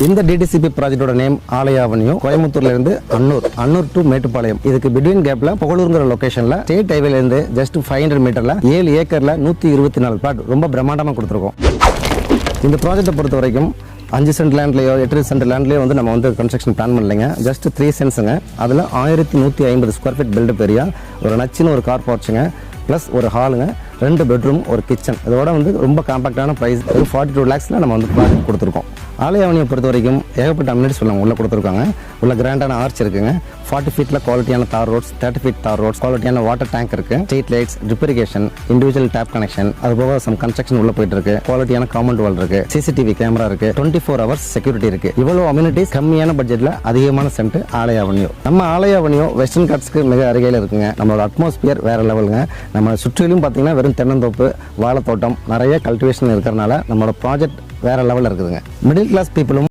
இந்த DTCP ப்ராஜெக்டோட name ஆலயா avenue. கோயம்புத்தூர்ல இருந்து அன்னூர் டு மேட்டுப்பாளையம். இதுக்கு பிட்வீன் கேப்ல புகழூர்ங்கிற லொகேஷன்ல ஸ்டேட் ஹைவேல இருந்து ஜஸ்ட் 500 மீட்டர்ல 7 ஏக்கர்ல 124 பிளாட் ரொம்ப பிரம்மாண்டமா கொடுத்துருக்கோம். இந்த ப்ராஜெக்டை பொறுத்த வரைக்கும் 5 சென்ட் லேண்ட்லயோ 8 சென்ட் லேண்ட்லயோ வந்து நம்ம வந்து கன்ஸ்ட்ரக்ஷன் பிளான் பண்ணலைங்க. ஜஸ்ட் 3 சென்ட்ஸுங்க. அதில் 1150 ஸ்கொயர் ஃபீட் பில்டப் ஏரியா, ஒரு நச்சுன்னு ஒரு கார் போர்ச்சுங்க, ப்ளஸ் ஒரு ஹாலுங்க, 2 பெட்ரூம், ஒரு கிச்சன். இதோட வந்து ரொம்ப காம்பாக்டான ப்ரைஸ் 42 lakhsல நம்ம வந்து ப்ராஜெக்ட் கொடுத்துருக்கோம். ஆலயா அவென்யூ பொறுத்த வரைக்கும் ஏகப்பட்ட அம்யூனிட்டிஸ் உள்ள கொடுத்துருக்காங்க. உள்ள கிராண்டான ஆர்ச் இருக்குங்க. 40 ஃபீட்டில் குவாலிட்டியான tar roads, 30 feet tar roads, குவாலிட்டியான வாட்டர் டேங்க் இருக்கு, ஸ்ட்ரீட் லைட்ஸ், ட்ரிப்ரிகேஷன், இண்டிவிஜுவல் டேப் கனெக்ஷன், அது போக சம் கன்ஸ்ட்ரக்ஷன் உள்ள போயிட்டு இருக்கு. குவாலிட்டியான காம்பவுண்ட் வால் இருக்கு, சிசிடிவி கேமரா இருக்கு, 24 hours செக்யூரிட்டி இருக்கு. இவ்வளவு அம்யூனிட்டிஸ் கம்மியான பட்ஜெட்ல அதிகமான சென்ட் ஆலயா அவென்யூ. நம்ம ஆலயா அவென்யூ வெஸ்டர்ன் காட்ஸ்க்கு மிக அருகில் இருக்குங்க. நம்மளோட அட்மாஸ்பியர் வேற லெவலுங்க. நம்ம சுற்றிலும் பார்த்தீங்கன்னா வெறும் தென்னந்தோப்பு, வாழைத்தோட்டம், நிறைய கல்டிவேஷன் இருக்கிறதுனால நம்மளோட ப்ராஜெக்ட் வேற லெவலில் இருக்குதுங்க. Middle class பீப்புளும்